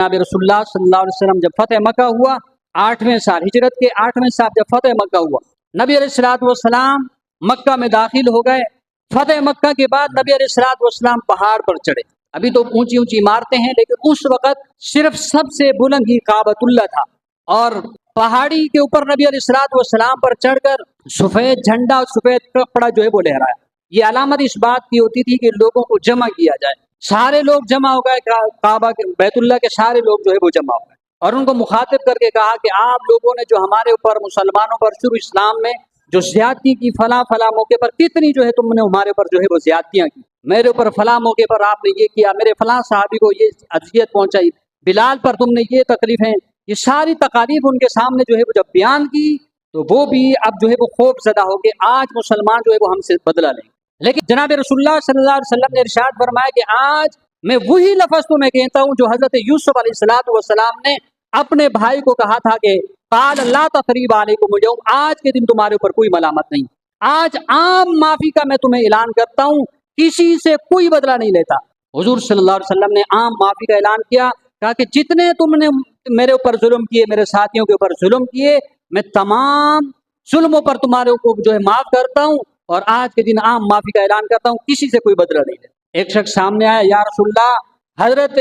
जनाब रसूलुल्लाह सल्लल्लाहु अलैहि वसल्लम जब फतेह मक्का हुआ, 8वें साल हिजरत के 8वें साल जब फतेह मक्का हुआ, नबी अलैहिस्सलातु वस्सलाम मक्का में दाखिल हो गए। फतेह मक्का के बाद नबी अलैहिस्सलातु वस्सलाम पहाड़ पर चढ़े। अभी तो ऊंची ऊंची इमारतें हैं, लेकिन उस वक़्त सिर्फ सबसे बुलंद ही काबतुल्लाह था। और पहाड़ी के ऊपर नबी अलैहिस्सलातु वस्सलाम पर चढ़कर सफ़ेद झंडा और सफ़ेद कपड़ा जो है वो लहराया। ये अलामत इस बात की होती थी कि लोगों को जमा किया जाए। सारे लोग जमा हो गए, काबा के बैतुल्लाह के सारे लोग जो है वो जमा हो गए और उनको मुखातिब करके कहा कि आप लोगों ने जो हमारे ऊपर मुसलमानों पर शुरू इस्लाम में जो ज्यादती की, फला फला मौके पर कितनी जो है तुमने हमारे ऊपर जो है वो ज्यादतियाँ की, मेरे ऊपर फला मौके पर आपने ये किया, मेरे फला साहबी को ये अजियत पहुंचाई, बिलाल पर तुमने ये तकलीफें, ये सारी तकालीफ उनके सामने जो है वो जब बयान की तो वो भी अब जो है वो खौफ ज़दा हो गए, आज मुसलमान जो है वो हमसे बदला लेंगे। लेकिन जनाब रसूलुल्लाह सल्लल्लाहु अलैहि वसल्लम ने इरशाद फरमाया कि आज मैं वही लफ्ज़ तो मैं कहता हूँ जो हज़रत यूसुफ अलैहिस्सलातु वस्सलाम ने अपने भाई को कहा था कि क़ाल ला तक़रीब अलैकुम अल-यौम, आज के दिन तुम्हारे ऊपर कोई मलामत नहीं, आज आम माफ़ी का मैं तुम्हें ऐलान करता हूँ, किसी से कोई बदला नहीं लेता। हुजूर सल्लल्लाहु अलैहि वसल्लम ने आम माफ़ी का ऐलान किया, कहा कि जितने तुमने मेरे ऊपर जुल्म किए, मेरे साथियों के ऊपर जुल्म किए, मैं तमाम जुल्मों पर तुम्हारे को जो है माफ़ करता हूँ और आज के दिन आम माफ़ी का ऐलान करता हूँ, किसी से कोई बदला नहीं लेता। एक शख्स सामने आया, या रसूलल्लाह, हजरत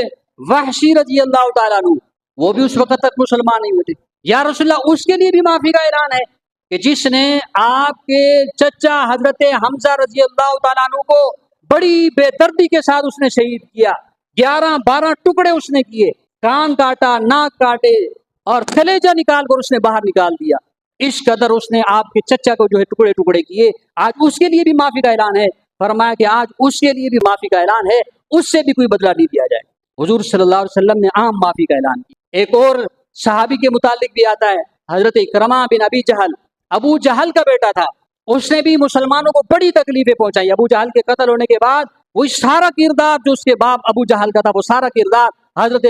वहशी रज़ी अल्लाह तआला अन्हु, वो भी उस वक्त तक मुसलमान नहीं हुए थे। या रसूलल्लाह, उसके लिए भी माफ़ी का ऐलान है कि जिसने आपके चचा हजरत हमजा रज़ी अल्लाह तआला अन्हु को बड़ी बेदर्दी के साथ उसने शहीद किया, 11-12 टुकड़े उसने किए, कान काटा, नाक काटे और कलेजा निकाल कर उसने बाहर निकाल दिया। इस कदर उसने आपके चचा को जो है टुकड़े टुकड़े किए, आज उसके लिए भी माफ़ी का ऐलान है। फरमाया कि आज उसके लिए भी माफ़ी का ऐलान है, उससे भी कोई बदला नहीं दिया जाए। हुजूर सल्लल्लाहु अलैहि वसल्लम ने आम माफ़ी का ऐलान किया। एक और सहाबी के मुतालिक भी आता है, हजरत इकरमा बिन अबी जहल, अबू जहल का बेटा था, उसने भी मुसलमानों को बड़ी तकलीफें पहुंचाई। अबू जहल के कत्ल होने के बाद वो सारा किरदार जो उसके बाप अबू जहल का था, वो सारा किरदार हजरत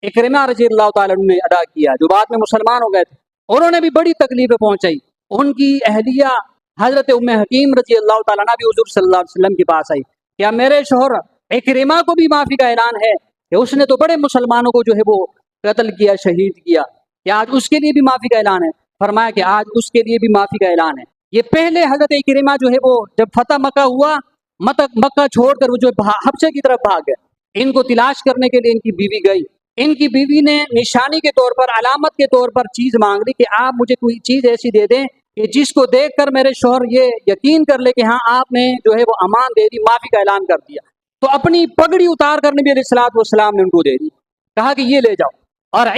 इकरमा रज़ी अल्लाह तआला अन्हु ने अदा किया, जो बाद में मुसलमान हो गए थे। उन्होंने भी बड़ी तकलीफें पहुंचाई। उनकी अहलिया हजरत उम्मे हकीम रज़ी अल्लाह तआला अन्हा भी हुजूर सल्लल्लाहु अलैहि वसल्लम के पास आई, क्या मेरे शोहर इकरिमा को भी माफ़ी का ऐलान है कि उसने तो बड़े मुसलमानों को जो है वो कत्ल किया, शहीद किया, क्या आज उसके लिए भी माफ़ी का ऐलान है? फरमाया कि आज उसके लिए भी माफ़ी का ऐलान है। ये पहले हजरत इकरिमा जो है वो जब फतह मक्का हुआ, मक्का छोड़कर वो जो हबशे की तरफ भाग गए, इनको तलाश करने के लिए इनकी बीवी गई। इनकी बीवी ने निशानी के तौर पर, अलामत के तौर पर चीज़ मांग ली कि आप मुझे कोई चीज़ ऐसी दे दें कि जिसको देखकर मेरे शौहर ये यकीन कर ले कि हाँ आपने जो है वो अमान दे दी, माफ़ी का ऐलान कर दिया। तो अपनी पगड़ी उतार कर नबी अलैहिस्सलातु वस्सलाम ने उनको दे दी, कहा कि ये ले जाओ और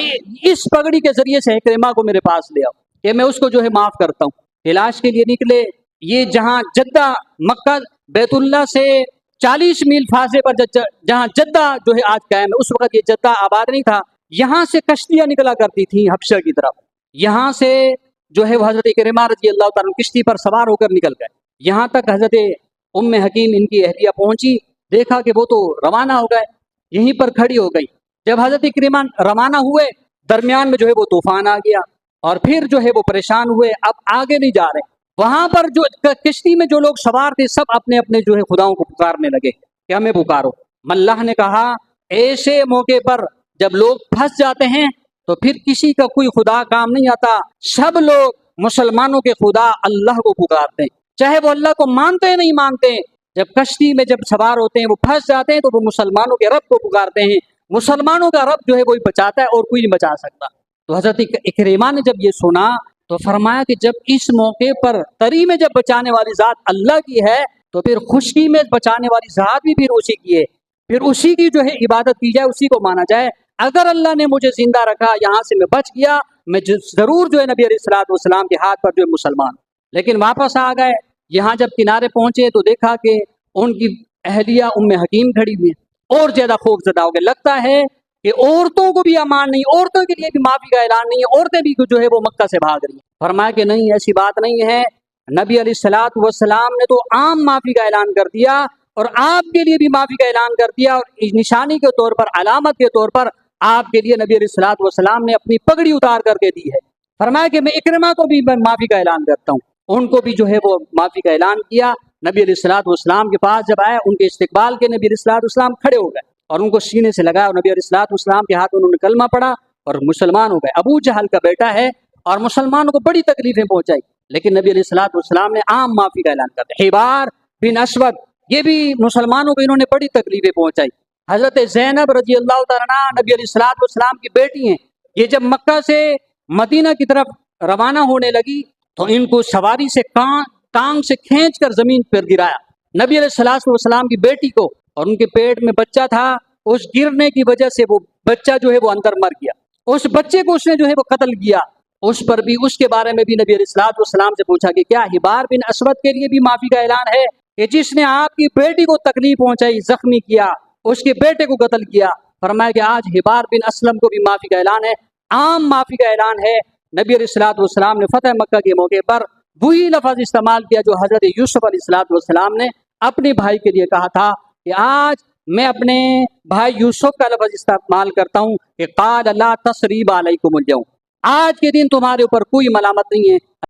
इस पगड़ी के जरिए से इकरिमा को मेरे पास ले आओ कि मैं उसको जो है माफ़ करता हूँ। इलाज के लिए निकले। ये जहाँ जद्दा, मक्का बैतुल्लाह से 40 मील फासले पर जहाँ जद्दा जो है आज कायम है, उस वक्त ये जद्दा आबाद नहीं था। यहाँ से कश्तियाँ निकला करती थी हबशा की तरफ। यहाँ से जो है वो हजरत इकरिमा रज़ी अल्लाह तआला किश्ती पर सवार होकर निकल गए। यहाँ तक हजरत उम्मे हकीम इनकी अहलिया पहुंची, देखा कि वो तो रवाना हो गए, यहीं पर खड़ी हो गई। जब हजरत इकरिमा रवाना हुए, दरमियान में जो है वो तूफान आ गया और फिर जो है वो परेशान हुए, अब आगे नहीं जा रहे। वहां पर जो किश्ती में जो लोग सवार थे, सब अपने अपने जो है खुदाओं को पुकारने लगे कि हमें पुकारो। मल्लाह ने कहा, ऐसे मौके पर जब लोग फंस जाते हैं तो फिर किसी का कोई खुदा काम नहीं आता, सब लोग मुसलमानों के खुदा अल्लाह को पुकारते हैं, चाहे वो अल्लाह को मानते हैं नहीं मानते हैं। जब कश्ती में जब सवार होते हैं, वो फंस जाते हैं तो वो मुसलमानों के रब को पुकारते हैं। मुसलमानों का रब जो है वही बचाता है और कोई नहीं बचा सकता। तो हजरत इकरिमा ने जब ये सुना तो फरमाया कि जब इस मौके पर तरी में जब बचाने वाली ज़ात अल्लाह की है, तो फिर खुशकी में बचाने वाली ज़ात भी फिर उसी की है, फिर उसी की जो है इबादत की जाए, उसी को माना जाए। अगर अल्लाह ने मुझे जिंदा रखा, यहाँ से मैं बच गया, मैं ज़रूर जो है नबी अलैहिस्सलातु वस्सलाम के हाथ पर जो है मुसलमान। लेकिन वापस आ गए। यहाँ जब किनारे पहुंचे तो देखा कि उनकी अहलिया उम्मे हकीम खड़ी हुई है, और ज्यादा खौफजदा हो गए। लगता है कि औरतों को भी अमान नहीं, औरतों के लिए भी माफी का ऐलान नहीं है, औरतें भी जो है वो मक्का से भाग रही हैं। फरमाया कि नहीं, ऐसी बात नहीं है, नबी अलैहिस्सलातु वस्सलाम ने तो आम माफी का ऐलान कर दिया और आपके लिए भी माफी का ऐलान कर दिया, और निशानी के तौर पर, अलामत के तौर पर आपके लिए नबी अलैहिस्सलातु वस्सलाम ने अपनी पगड़ी उतार करके दी है। फरमाया कि मैं इकरमा को भी माफी का ऐलान करता हूँ। उनको भी जो है वो माफी का ऐलान किया। नबी अलैहिस्सलातु वस्सलाम के पास जब आया, उनके इस्तकबाल के नबी अलैहिस्सलातु वस्सलाम खड़े हो गए। اور ان کو سینے سے لگایا اور نبی علیہ الصلوۃ والسلام کے ہاتھ انہوں نے کلمہ پڑھا اور مسلمان ہو گئے۔ ابو جہل کا بیٹا ہے اور مسلمانوں کو بڑی تکلیفیں پہنچائی، لیکن نبی علیہ الصلوۃ والسلام نے عام معافی کا اعلان کر دیا۔ حبار بن اسود یہ بھی مسلمانوں کو انہوں نے بڑی تکلیفیں پہنچائی۔ حضرت زینب رضی اللہ تعالیٰ عنہ نبی علیہ الصلوۃ والسلام کی بیٹی ہیں، یہ جب مکہ سے مدینہ کی طرف روانہ ہونے لگی تو ان کو سواری سے ٹانگ سے کھینچ کر زمین پر گرایا، نبی علیہ الصلوۃ والسلام کی بیٹی کو، اور ان کے پیٹ میں بچہ تھا، اس گرنے کی وجہ سے وہ بچہ جو ہے وہ اندر مر گیا، اس بچے کو اس نے جو ہے وہ قتل کیا۔ اس پر بھی، اس کے بارے میں بھی نبی علیہ الصلوۃ والسلام سے پوچھا کہ کیا حبار بن اسود کے لیے بھی معافی کا اعلان ہے کہ جس نے آپ کی بیٹی کو تکلیف پہنچائی، زخمی کیا، اس کے بیٹے کو قتل کیا؟ فرمایا کہ آج حبار بن اسلم کو بھی معافی کا اعلان ہے، عام معافی کا اعلان ہے۔ نبی علیہ الصلوۃ والسلام نے فتح مکہ کے موقع پر وہی لفظ استعمال کیا جو حضرت یوسف علیہ الصلوۃ والسلام نے اپنے بھائی کے لیے کہا تھا کہ آج میں اپنے بھائی یوسف کا لفظ استعمال کرتا ہوں کہ قال لا تثریب علیکم اليوم، آج کے دن تمہارے اوپر کوئی ملامت نہیں ہے،